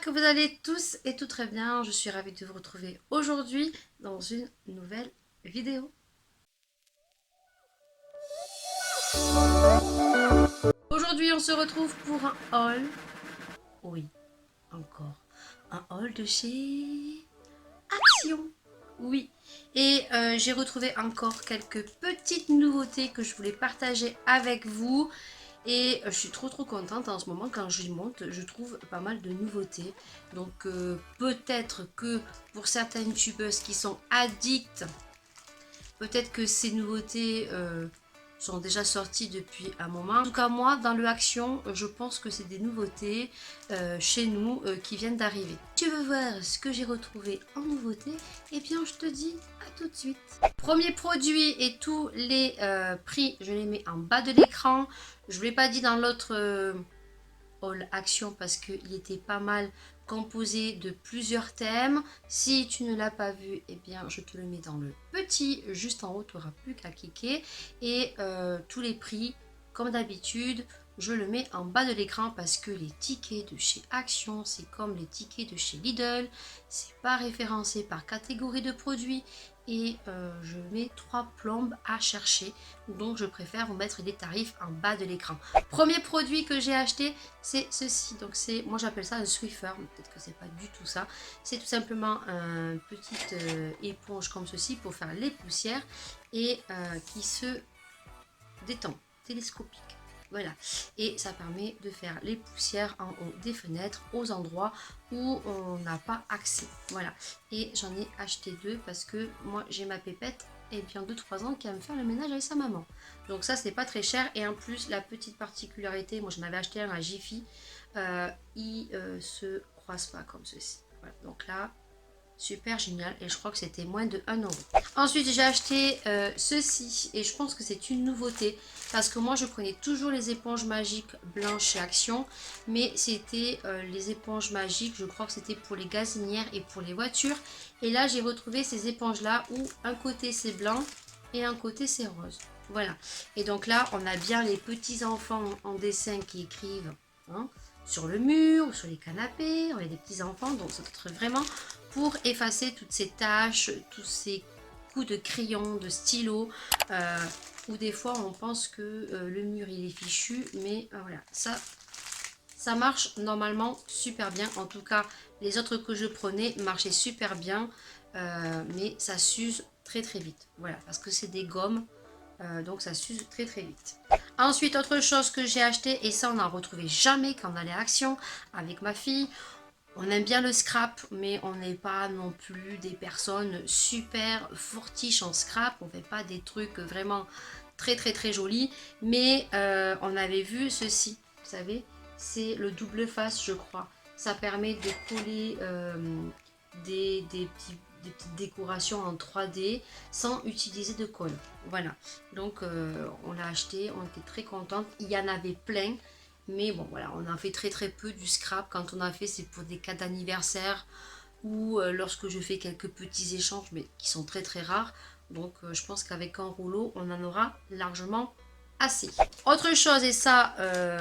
que vous allez tous et tout très bien. Je suis ravie de vous retrouver aujourd'hui dans une nouvelle vidéo. Aujourd'hui, on se retrouve pour un haul. Oui, encore. Un haul de chez Action. Oui. Et j'ai retrouvé encore quelques petites nouveautés que je voulais partager avec vous. Et je suis trop contente en ce moment. Quand je monte, je trouve pas mal de nouveautés. Donc peut-être que pour certaines youtubeuses qui sont addictes, peut-être que ces nouveautés sont déjà sorties depuis un moment. En tout cas moi, dans le Action, je pense que c'est des nouveautés chez nous qui viennent d'arriver. Si tu veux voir ce que j'ai retrouvé en nouveauté, eh bien je te dis à tout de suite. Premier produit et tous les prix, je les mets en bas de l'écran. Je ne l'ai pas dit dans l'autre haul Action parce qu'il était pas mal composé de plusieurs thèmes. Si tu ne l'as pas vu, eh bien je te le mets dans le petit juste en haut, tu n'auras plus qu'à cliquer. Et tous les prix, comme d'habitude, je le mets en bas de l'écran parce que les tickets de chez Action, c'est comme les tickets de chez Lidl, c'est pas référencé par catégorie de produits et je mets 3 plombes à chercher, donc je préfère vous mettre les tarifs en bas de l'écran. Premier produit que j'ai acheté, c'est ceci. Donc c'est, moi j'appelle ça un Swiffer, mais peut-être que c'est pas du tout ça. C'est tout simplement une petite éponge comme ceci pour faire les poussières et qui se détend, télescopique. Voilà, et ça permet de faire les poussières en haut des fenêtres aux endroits où on n'a pas accès. Voilà, et j'en ai acheté 2 parce que moi j'ai ma pépette et bien 2-3 ans qui va me faire le ménage avec sa maman. Donc ça c'est pas très cher et en plus la petite particularité, moi j'en avais acheté un à Jiffy, il se croise pas comme ceci. Voilà, donc là super génial et je crois que c'était moins de 1 euro. Ensuite j'ai acheté ceci et je pense que c'est une nouveauté parce que moi je prenais toujours les éponges magiques blanches chez Action, mais c'était les éponges magiques, je crois que c'était pour les gazinières et pour les voitures, et là j'ai retrouvé ces éponges là où un côté c'est blanc et un côté c'est rose. Voilà, et donc là on a bien les petits enfants en dessin qui écrivent hein, sur le mur, sur les canapés, on a des petits enfants, donc ça doit être vraiment pour effacer toutes ces taches, tous ces coups de crayon, de stylo, où des fois on pense que le mur il est fichu, mais voilà, ça marche normalement super bien. En tout cas, les autres que je prenais marchaient super bien, mais ça s'use très vite. Voilà, parce que c'est des gommes, donc ça s'use très vite. Ensuite, autre chose que j'ai acheté, et ça on n'en retrouvait jamais quand on allait à Action avec ma fille. On aime bien le scrap, mais on n'est pas non plus des personnes super fortiches en scrap. On ne fait pas des trucs vraiment très jolis. Mais on avait vu ceci, vous savez, c'est le double face, je crois. Ça permet de coller des petites décorations en 3D sans utiliser de colle. Voilà, donc on l'a acheté, on était très contente. Il y en avait plein. Mais bon, voilà, on en fait très peu du scrap. Quand on en fait, c'est pour des cas d'anniversaire ou lorsque je fais quelques petits échanges, mais qui sont très rares. Donc, je pense qu'avec un rouleau, on en aura largement assez. Autre chose, et ça,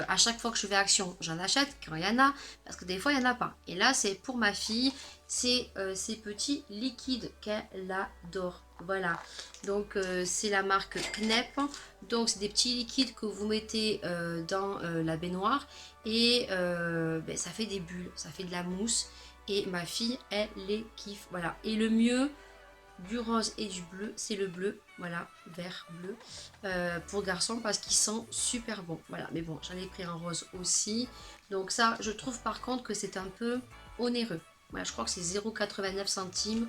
à chaque fois que je vais à Action, j'en achète quand il y en a, parce que des fois, il n'y en a pas. Et là, c'est pour ma fille, c'est ces petits liquides qu'elle adore. Voilà, donc c'est la marque Knep. Donc c'est des petits liquides que vous mettez dans la baignoire et ben, ça fait des bulles, ça fait de la mousse. Et ma fille, elle les kiffe. Voilà, et le mieux du rose et du bleu, c'est le bleu, voilà, vert, bleu, pour garçons parce qu'ils sont super bons. Voilà, mais bon, j'en ai pris un rose aussi. Donc ça, je trouve par contre que c'est un peu onéreux. Voilà, je crois que c'est 0,89 centimes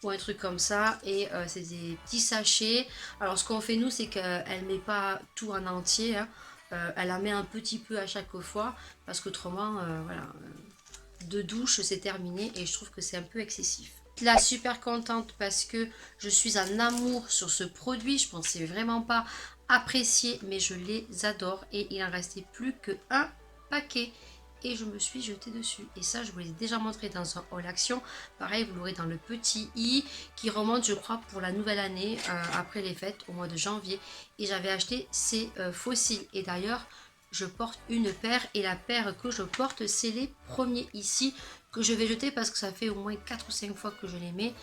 ou un truc comme ça. Et c'est des petits sachets. Alors ce qu'on fait nous, c'est qu'elle ne met pas tout en entier. Hein. Elle en met un petit peu à chaque fois. Parce qu'autrement, voilà, de douche, c'est terminé. Et je trouve que c'est un peu excessif. Là, super contente parce que je suis en amour sur ce produit. Je pensais vraiment pas apprécier, mais je les adore. Et il en restait plus qu'un paquet. Et je me suis jetée dessus. Et ça, je vous l'ai déjà montré dans un haul Action. Pareil, vous l'aurez dans le petit i qui remonte, je crois, pour la nouvelle année, après les fêtes, au mois de janvier. Et j'avais acheté ces fossiles. Et d'ailleurs, je porte une paire. Et la paire que je porte, c'est les premiers ici que je vais jeter parce que ça fait au moins 4 ou 5 fois que je les mets.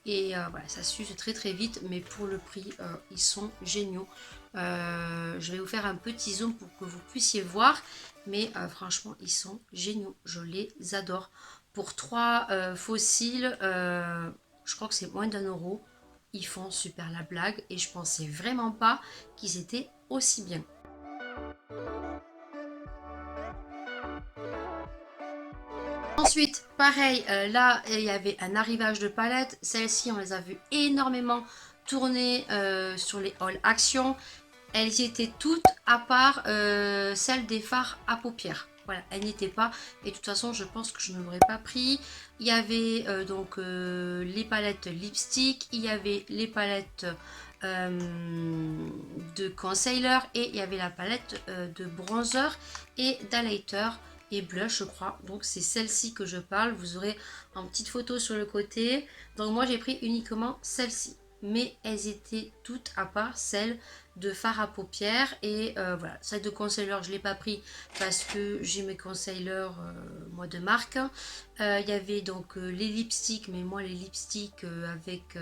Et voilà, ça s'use très très vite, mais pour le prix, ils sont géniaux. Je vais vous faire un petit zoom pour que vous puissiez voir, mais franchement, ils sont géniaux. Je les adore. Pour 3 fossiles, je crois que c'est moins d'1 €. Ils font super la blague et je pensais vraiment pas qu'ils étaient aussi bien. Ensuite, pareil, là, il y avait un arrivage de palettes. Celles-ci, on les a vues énormément tourner sur les hauls Action. Elles y étaient toutes, à part celle des fards à paupières. Voilà, elles n'y étaient pas. Et de toute façon, je pense que je ne l'aurais pas pris. Il y avait donc les palettes lipstick. Il y avait les palettes de concealer. Et il y avait la palette de bronzer et d'highlighter et blush, je crois. Donc c'est celle-ci que je parle. Vous aurez en petite photo sur le côté. Donc moi j'ai pris uniquement celle-ci, mais elles étaient toutes à part celle de fard à paupières. Et voilà, celle de concealer je l'ai pas pris parce que j'ai mes concealers moi de marque. Il y avait donc les lipsticks, mais moi les lipsticks avec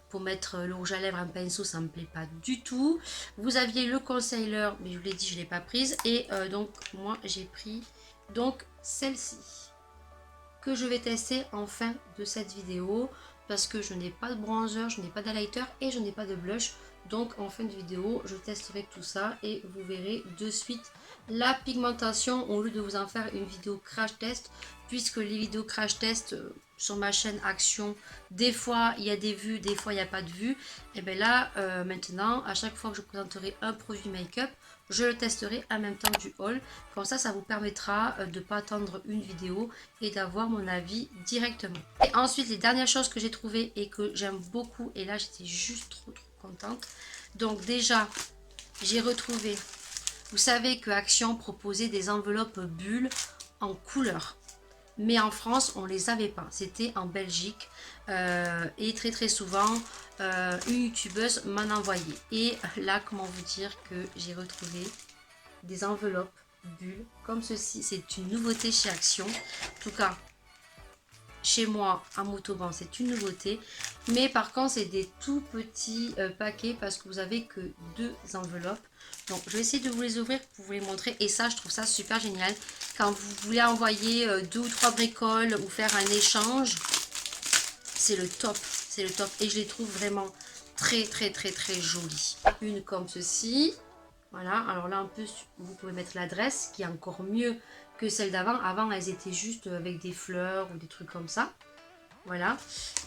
pour mettre le rouge à lèvres, un pinceau, ça me plaît pas du tout. Vous aviez le concealer, mais je vous l'ai dit, je l'ai pas prise. Et donc moi j'ai pris donc celle-ci que je vais tester en fin de cette vidéo parce que je n'ai pas de bronzer, je n'ai pas d'highlighter et je n'ai pas de blush. Donc en fin de vidéo, je testerai tout ça et vous verrez de suite la pigmentation au lieu de vous en faire une vidéo crash test, puisque les vidéos crash test sur ma chaîne Action, des fois il y a des vues, des fois il n'y a pas de vues. Et bien là, maintenant, à chaque fois que je présenterai un produit make-up, je le testerai en même temps du haul. Comme ça vous permettra de ne pas attendre une vidéo et d'avoir mon avis directement. Et ensuite, les dernières choses que j'ai trouvées et que j'aime beaucoup, et là j'étais juste trop contente. Donc déjà, j'ai retrouvé, vous savez que Action proposait des enveloppes bulles en couleur. Mais en France, on les avait pas. C'était en Belgique. Et très souvent, une youtubeuse m'en envoyait. Et là, comment vous dire que j'ai retrouvé des enveloppes bulles comme ceci. C'est une nouveauté chez Action. En tout cas, chez moi, à Motoban, c'est une nouveauté. Mais par contre, c'est des tout petits paquets parce que vous avez que 2 enveloppes. Donc, je vais essayer de vous les ouvrir pour vous les montrer. Et ça, je trouve ça super génial. Quand vous voulez envoyer 2 ou 3 bricoles ou faire un échange, c'est le top. C'est le top. Et je les trouve vraiment très jolies. Une comme ceci. Voilà. Alors là, en plus, vous pouvez mettre l'adresse qui est encore mieux que celle d'avant. Avant, elles étaient juste avec des fleurs ou des trucs comme ça. Voilà.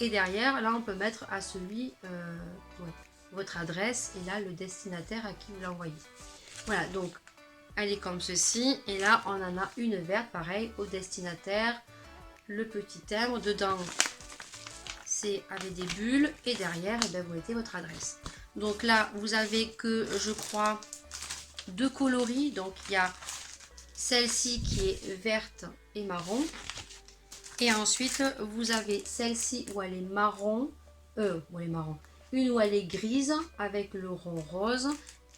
Et derrière, là, on peut mettre à celui votre adresse et là, le destinataire à qui vous l'envoyez. Voilà, donc, elle est comme ceci. Et là, on en a une verte, pareil, au destinataire. Le petit timbre. Dedans, c'est avec des bulles. Et derrière, et bien, vous mettez votre adresse. Donc là, vous avez que, je crois, 2 coloris. Donc, il y a celle-ci qui est verte et marron. Et ensuite, vous avez celle-ci où elle est marron. Une où elle est grise avec le rond rose.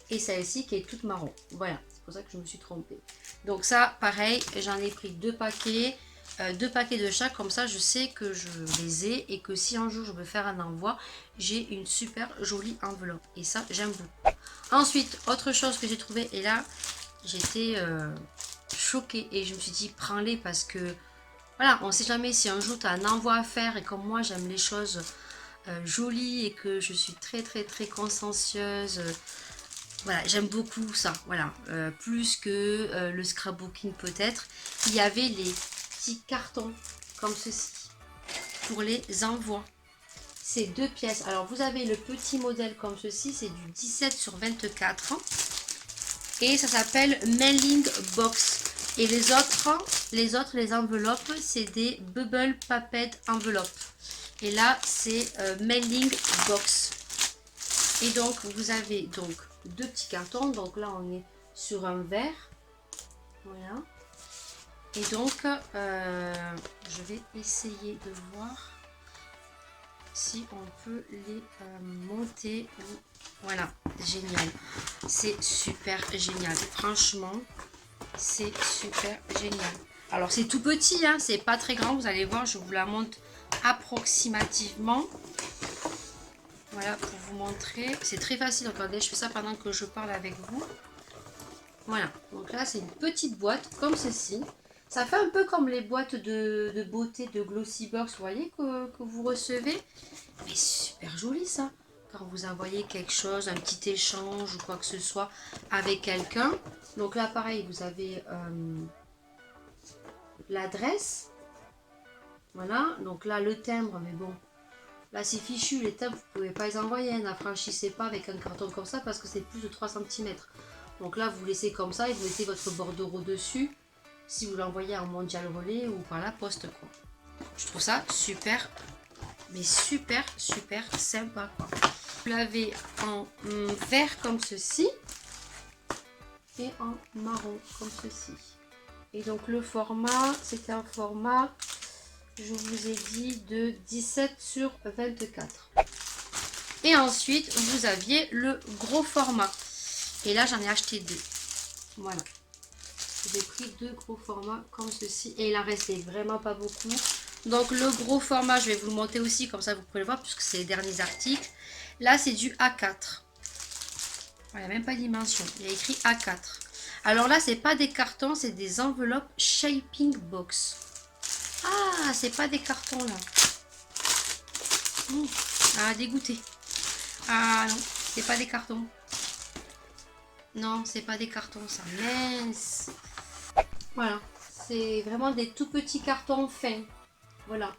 Et celle-ci qui est toute marron. Voilà, c'est pour ça que je me suis trompée. Donc ça, pareil, j'en ai pris 2 paquets. 2 paquets de chaque, comme ça je sais que je les ai. Et que si un jour je veux faire un envoi, j'ai une super jolie enveloppe. Et ça, j'aime beaucoup. Ensuite, autre chose que j'ai trouvé. Et là, j'étais choquée. Et je me suis dit, prends-les parce que... Voilà, on ne sait jamais si un jour tu as un envoi à faire. Et comme moi, j'aime les choses jolies. Et que je suis très consciencieuse. Voilà, j'aime beaucoup ça, voilà, plus que le scrapbooking peut-être. Il y avait les petits cartons comme ceci pour les envois. C'est 2 pièces. Alors vous avez le petit modèle comme ceci, c'est du 17/24 et ça s'appelle Mailing Box. Et les enveloppes, c'est des Bubble Paped enveloppes. Et là, c'est Mailing Box. Et donc vous avez donc 2 petits cartons. Donc là on est sur un verre. Voilà. Et donc je vais essayer de voir si on peut les monter. Voilà, génial. C'est super génial. Franchement, c'est super génial. Alors c'est tout petit, hein, c'est pas très grand, vous allez voir, je vous la montre approximativement. Voilà, pour vous montrer. C'est très facile, regardez, je fais ça pendant que je parle avec vous. Voilà, donc là c'est une petite boîte comme ceci. Ça fait un peu comme les boîtes de beauté de Glossybox, vous voyez, que vous recevez. Mais super joli ça, quand vous envoyez quelque chose, un petit échange ou quoi que ce soit avec quelqu'un. Donc là pareil, vous avez l'adresse. Voilà, donc là le timbre, mais bon, là c'est fichu, les timbres, vous pouvez pas les envoyer, n'affranchissez pas avec un carton comme ça parce que c'est plus de 3 cm. Donc là vous laissez comme ça et vous mettez votre bordereau dessus si vous l'envoyez en mondial relais ou par la poste quoi. Je trouve ça super, mais super sympa quoi. Vous l'avez en vert comme ceci et en marron comme ceci. Et donc le format, c'est un format, je vous ai dit, de 17 sur 24. Et ensuite, vous aviez le gros format. Et là, j'en ai acheté deux. Voilà. J'ai pris deux gros formats comme ceci. Et il en restait vraiment pas beaucoup. Donc le gros format, je vais vous le monter aussi, comme ça vous pouvez le voir, puisque c'est les derniers articles. Là, c'est du A4. Il n'y a même pas de dimension. Il y a écrit A4. Alors là, c'est pas des cartons, c'est des enveloppes Shaping Box. Ah, c'est pas des cartons là. Ah, dégoûté. Ah non, c'est pas des cartons. Non, c'est pas des cartons, ça. Mince. Voilà, c'est vraiment des tout petits cartons fins. Voilà.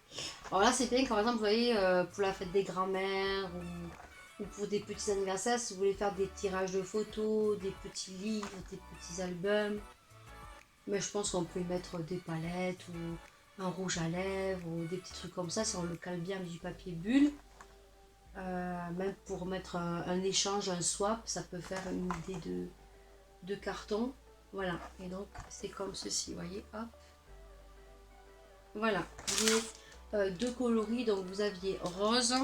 Alors là, c'est bien, par exemple, vous voyez, pour la fête des grands-mères ou pour des petits anniversaires, si vous voulez faire des tirages de photos, des petits livres, des petits albums. Mais je pense qu'on peut y mettre des palettes ou un rouge à lèvres ou des petits trucs comme ça si on le cale bien avec du papier bulle. Même pour mettre un échange, un swap, ça peut faire une idée de carton. Voilà, et donc c'est comme ceci, vous voyez, hop. Voilà, vous avez deux coloris, donc vous aviez rose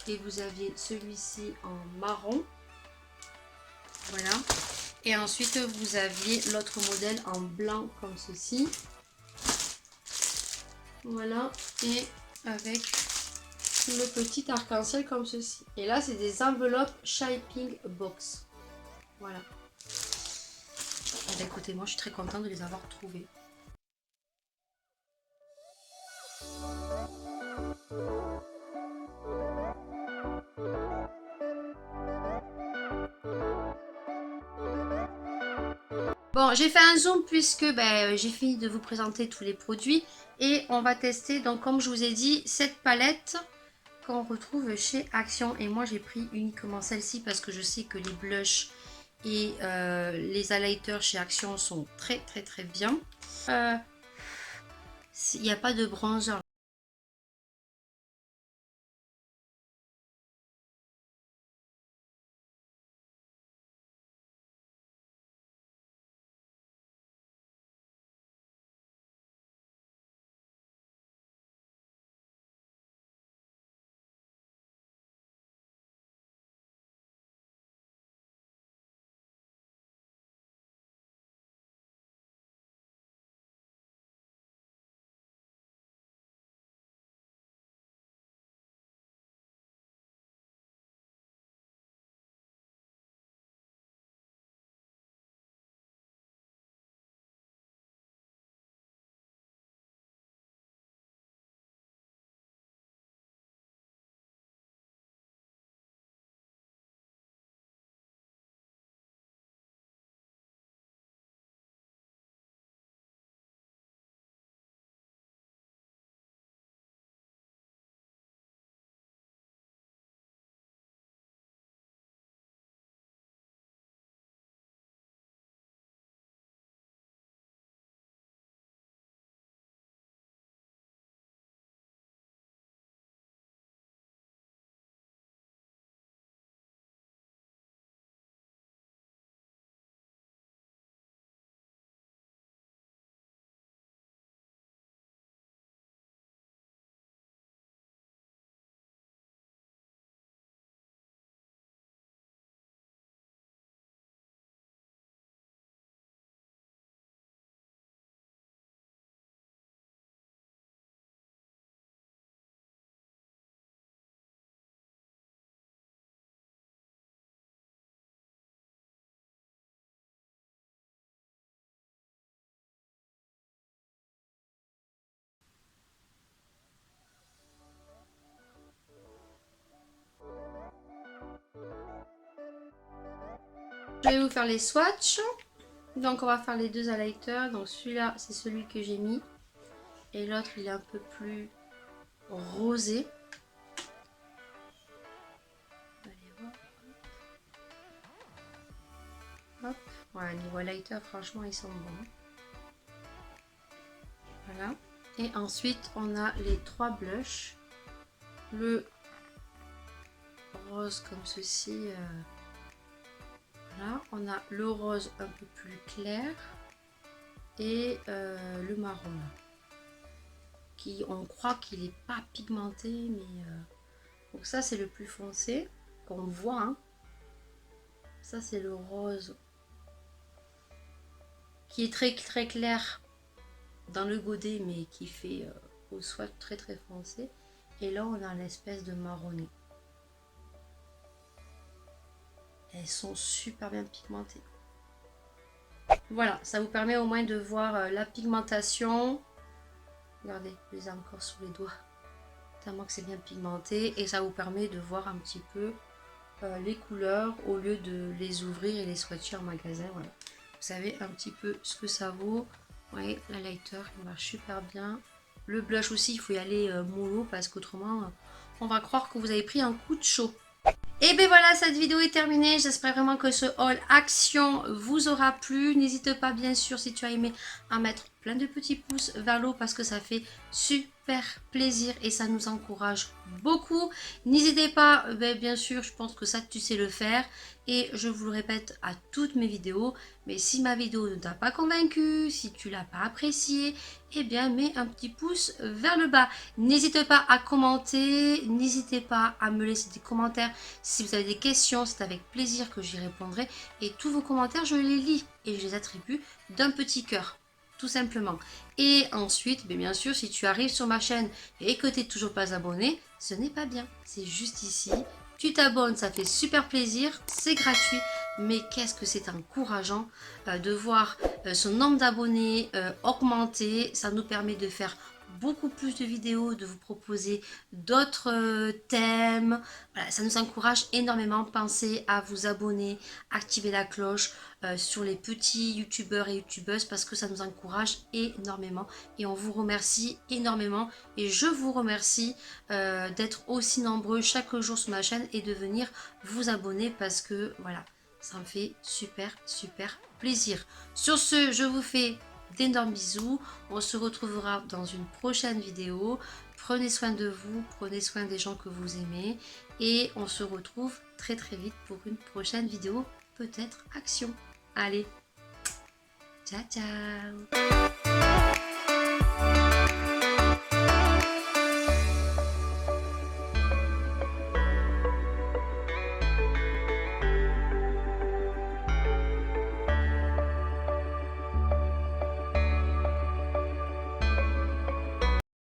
et vous aviez celui-ci en marron. Voilà. Et ensuite vous aviez l'autre modèle en blanc comme ceci. Voilà, et avec le petit arc-en-ciel comme ceci. Et là, c'est des enveloppes Shaping Box. Voilà. Et écoutez, moi, je suis très contente de les avoir trouvées. Bon, j'ai fait un zoom puisque j'ai fini de vous présenter tous les produits. Et on va tester, donc comme je vous ai dit, cette palette qu'on retrouve chez Action. Et moi, j'ai pris uniquement celle-ci parce que je sais que les blushs et les highlighters chez Action sont très bien. Il n'y a pas de bronzer. Je vais vous faire les swatchs. Donc on va faire les deux highlighters. Donc celui-là c'est celui que j'ai mis. Et l'autre il est un peu plus rosé. Allez voir. Hop. Voilà, niveau highlighter franchement ils sont bons. Voilà. Et ensuite on a les trois blushs. Le rose comme ceci. Voilà. On a le rose un peu plus clair. Et le marron là. Qui on croit qu'il n'est pas pigmenté. Mais donc ça c'est le plus foncé. Qu'on voit. Hein. Ça c'est le rose. Qui est très très clair dans le godet. Mais qui fait au swatch très très foncé. Et là on a l'espèce de marronné. Elles sont super bien pigmentées. Voilà, ça vous permet au moins de voir la pigmentation. Regardez, je les ai encore sous les doigts. Tellement que c'est bien pigmenté. Et ça vous permet de voir un petit peu les couleurs au lieu de les ouvrir et les swatcher en magasin. Voilà. Vous savez un petit peu ce que ça vaut. Vous voyez, l'highlighter, il marche super bien. Le blush aussi, il faut y aller mollo parce qu'autrement, on va croire que vous avez pris un coup de chaud. Et bien voilà, cette vidéo est terminée. J'espère vraiment que ce haul action vous aura plu. N'hésite pas bien sûr si tu as aimé à mettre plein de petits pouces vers le haut parce que ça fait super plaisir et ça nous encourage beaucoup. N'hésitez pas, bien sûr, je pense que ça tu sais le faire. Et je vous le répète à toutes mes vidéos, mais si ma vidéo ne t'a pas convaincu, si tu l'as pas appréciée, eh bien mets un petit pouce vers le bas. N'hésitez pas à commenter, n'hésitez pas à me laisser des commentaires. Si vous avez des questions, c'est avec plaisir que j'y répondrai. Et tous vos commentaires, je les lis et je les attribue d'un petit cœur. Tout simplement. Et ensuite, bien sûr, si tu arrives sur ma chaîne et que tu n'es toujours pas abonné, ce n'est pas bien. C'est juste ici. Tu t'abonnes, ça fait super plaisir. C'est gratuit. Mais qu'est-ce que c'est encourageant de voir son nombre d'abonnés augmenter. Ça nous permet de faire beaucoup plus de vidéos, de vous proposer d'autres thèmes. Voilà, ça nous encourage énormément. Pensez à vous abonner, activer la cloche sur les petits youtubeurs et youtubeuses parce que ça nous encourage énormément et on vous remercie énormément et je vous remercie d'être aussi nombreux chaque jour sur ma chaîne et de venir vous abonner parce que voilà, ça me fait super plaisir. Sur ce, je vous fais d'énormes bisous. On se retrouvera dans une prochaine vidéo. Prenez soin de vous, prenez soin des gens que vous aimez et on se retrouve très vite pour une prochaine vidéo, peut-être action. Allez, ciao ciao.